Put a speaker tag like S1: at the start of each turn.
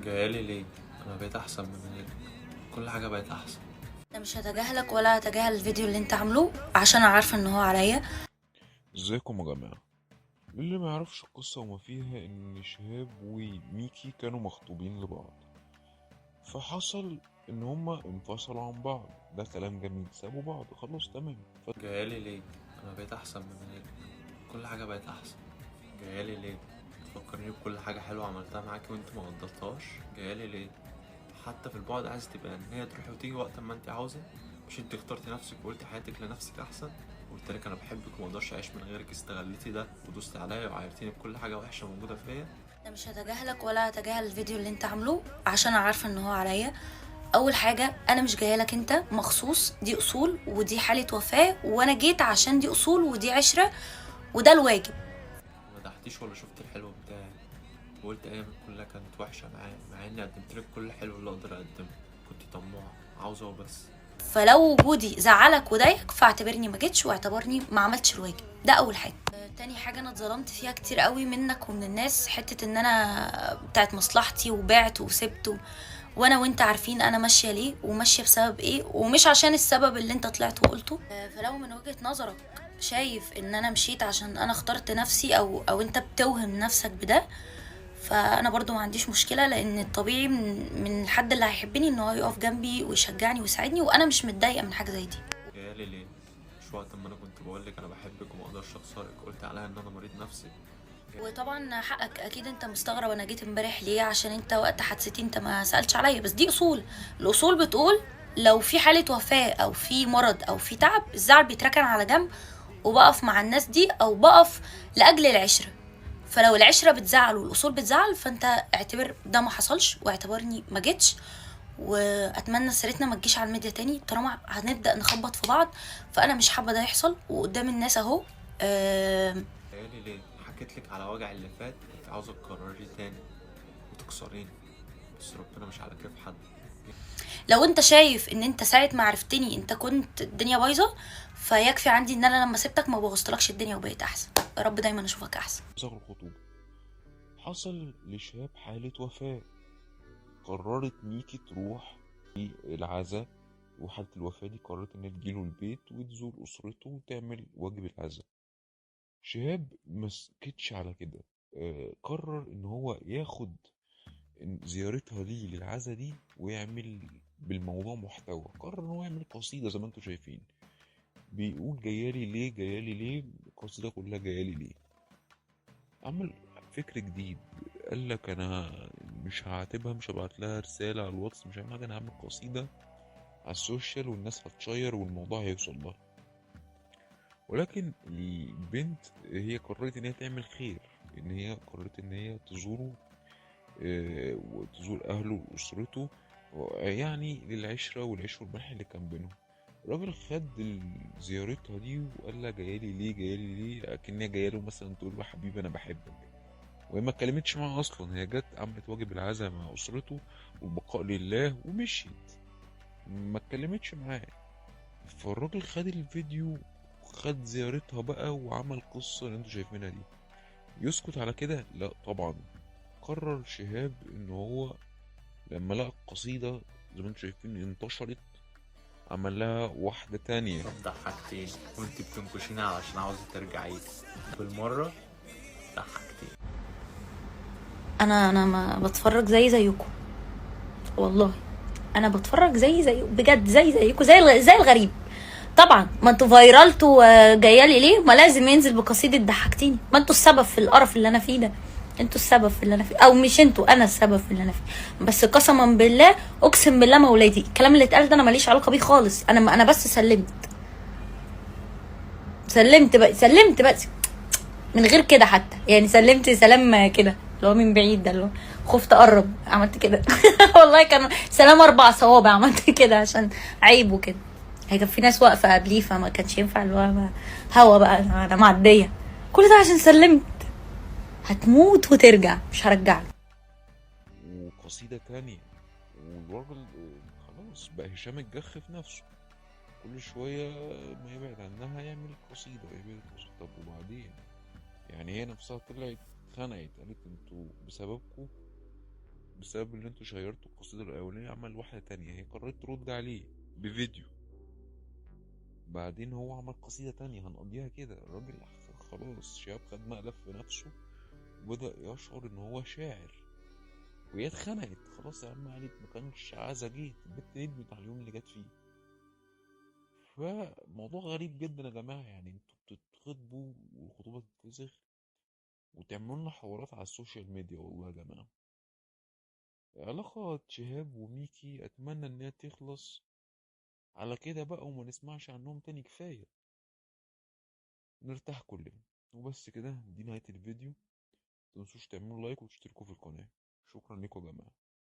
S1: جايالي ليه؟ انا بقيت احسن من غيرك. كل حاجه بقت احسن.
S2: انا مش هتجاهلك ولا هتجاهل الفيديو اللي انت عامله عشان انا عارفه ان هو عليا.
S3: ازيكم يا جماعة؟ اللي ما يعرفش القصة وما فيها ان شهاب وميكي كانوا مخطوبين لبعض، فحصل ان هما انفصلوا عن بعض. ده كلام جميل، سابوا بعض خلاص تمام.
S1: جايالي ليه؟ انا بقيت احسن من غيرك. كل حاجه بقت احسن. جايالي ليه؟ تفكرني بكل حاجه حلوه عملتها معاكي وانت ما قدرتهاش. جايالي ليه؟ حتى في البعد عايز تبقى ان هي تروحي وتيجي وقت ما انت عاوزه. مش انت اخترتي نفسك وقلتي حياتك لنفسك احسن؟ قلت لك انا بحبك وما اقدرش اعيش من غيرك، استغلتي ده ودوستي عليا وعايرتيني بكل حاجه وحشه موجوده فيا.
S2: انا مش هتجاهلك ولا هتجاهل الفيديو اللي انت عامله عشان انا عارفه ان هو عليا. اول حاجه انا مش جايه لك انت مخصوص، دي اصول ودي حاله وفاه، وانا جيت عشان دي اصول ودي عشره وده الواجب.
S1: ما مدحتيش ولا شفت الحلو بتاعي، وقلت ايامك كلها كانت وحشه معايا مع اني قدمت لك كل حلو اللي اقدر اقدمه. كنت طماعه عاوزه وبس.
S2: فلو وجودي زعلك وضايقك فاعتبرني ما جيتش واعتبرني ما عملتش الواجب. ده اول حاجه. تاني حاجه انا اتظلمت فيها كتير قوي منك ومن الناس، حته ان انا بتاعت مصلحتي وبعت وسبت وانا وانت عارفين انا ماشيه ليه وماشيه بسبب ايه، ومش عشان السبب اللي انت طلعت وقلته. فلو من وجهه نظرك شايف ان انا مشيت عشان انا اخترت نفسي او انت بتوهم نفسك بده، فانا برضو ما عنديش مشكله، لان الطبيعي من الحد اللي هيحبني ان هو يقف جنبي ويشجعني ويساعدني، وانا مش متضايقه من حاجه زي دي.
S1: جايالي ليه؟ مش وقت ما انا كنت بقول لك انا بحبك وما اقدرش اخسرك قلت عليها ان انا مريض نفسي؟
S2: وطبعا حقك، اكيد انت مستغرب انا جيت امبارح ليه، عشان انت وقت حادثتي انت ما سالتش عليا، بس دي اصول. الاصول بتقول لو في حاله وفاه او في مرض او في تعب، الزعل بيتركن على جنب وبقف مع الناس دي او بقف لاجل العشره. فلو العشره بتزعل والاصول بتزعل فانت اعتبر ده ما حصلش واعتبرني ما جيتش. واتمنى سيرتنا ما تجيش على الميديا تاني طالما هنبدا نخبط في بعض، فانا مش حابه ده يحصل وقدام الناس اهو.
S1: جايالي ليه؟ حكيت لك على وجع اللي فات، انت عاوزه تكرريه تاني وتكسريني، بس ربنا مش على كيف حد.
S2: لو انت شايف ان انت ساعه ما عرفتني انت كنت الدنيا بايظه، فيكفي عندي ان انا لما سبتك ما بوظتلكش الدنيا وبقيت احسن. يا رب دايما اشوفك احسن.
S3: صغر الخطوبة حصل لشهاب حالة وفاة. قررت ميكي تروح العزاء، وحالة الوفاة دي قررت إنها تجيله البيت وتزور أسرته وتعمل واجب العزاء. شهاب مسكتش على كده، قرر إن هو ياخد زيارتها ليه للعزا دي ويعمل بالموضوع محتوى. قرر ان هو يعمل قصيدة زي ما انتم شايفين، بيقول جايالي ليه جايالي ليه، القصيدة كلها جايالي ليه. عمل فكر جديد، قال لك انا مش هعاتبها، مش هبعت لها رسالة على الواتس، مش هعمل حاجة، انا هعمل قصيدة على السوشيال والناس هتشير والموضوع هيوصل لها. ولكن البنت هي قررت ان هي تعمل خير، ان هي قررت ان هي تزوره، وتزور أهله وأسرته، يعني للعشرة والعشق والملح اللي كان بينهم. الراجل خد زيارتها دي وقال لها جايالي ليه جايالي ليه، أكنها جايله مثلا تقول له حبيبي أنا بحبك. وهي ما اتكلمتش معاه أصلا، هي جت عملت واجب العزاء مع أسرته والبقاء لله ومشيت، ما اتكلمتش معاه. فالراجل خد الفيديو، خد زيارتها بقى وعمل قصة اللي انتوا شايفينها دي. يسكت على كده؟ لا طبعا. قرر شهاب ان هو لما لقى القصيدة زي ما انتم شايفين انتشرت، عمل لها واحدة تانية.
S1: طب ضحكتيني وانت بتنكشيني علشان عاوزه ترجعي بالمره. ضحكتيني.
S2: انا ما بتفرج زيكم والله. انا بتفرج زي بجد زيكم زي الغريب. طبعا ما انتوا فايرالتوا جايالي ليه، ما لازم ينزل بقصيده ضحكتيني، ما انتوا السبب في القرف اللي انا فيه ده. انتوا السبب في اللي انا فيه، او مش انتوا، انا السبب في اللي انا فيه. بس قسما بالله اقسم بالله ما ولادي الكلام اللي اتقال ده انا ماليش علاقه بيه خالص. انا بس سلمت بس من غير كده حتى، يعني سلمت سلام كده اللي هو من بعيد، ده اللي هو خفت اقرب عملت كده. والله كان سلام 4 صوابع عملت كده عشان عيب وكده. هي كان في ناس واقفه قبليه فما كانش ينفع اللي هو هوا بقى، انا معديه كل ده عشان سلمت. هتموت وترجع مش هرجع له.
S3: وقصيدة تانية، والراجل خلاص بقى هشام الجخ في نفسه، كل شوية ما يبعد عنها يعمل قصيدة ويعمل قصيدة. طب وبعدين؟ يعني هي نفسها طلعت اتخنقت، قالت انتوا بسببكم بسبب اللي انتوا شيرتوا القصيدة الأولانية عمل واحدة تانية، هي قررت ترد عليه بفيديو. بعدين هو عمل قصيدة تانية هنقضيها كده. الراجل خلاص شهاب خد مقلب في نفسه وبدأ يشعر ان هو شاعر، وهي اتخنقت خلاص. يا عم علي ما كانش عايزة، جيت البت ندمت على اليوم اللي جت فيه. فموضوع غريب جدا يا جماعة، يعني انتوا بتتخطبوا والخطوبة تتفسخ وتعملوا لنا حوارات على السوشيال ميديا. والله يا جماعة علاقة شهاب وميكي أتمنى إنها تخلص على كده بقى وما نسمعش عنهم تاني، كفاية نرتاح كلنا. وبس كده، دي نهاية الفيديو. متنسوش تعملوا لايك وتشتركوا في القناة. شكرا لكم يا جماعة.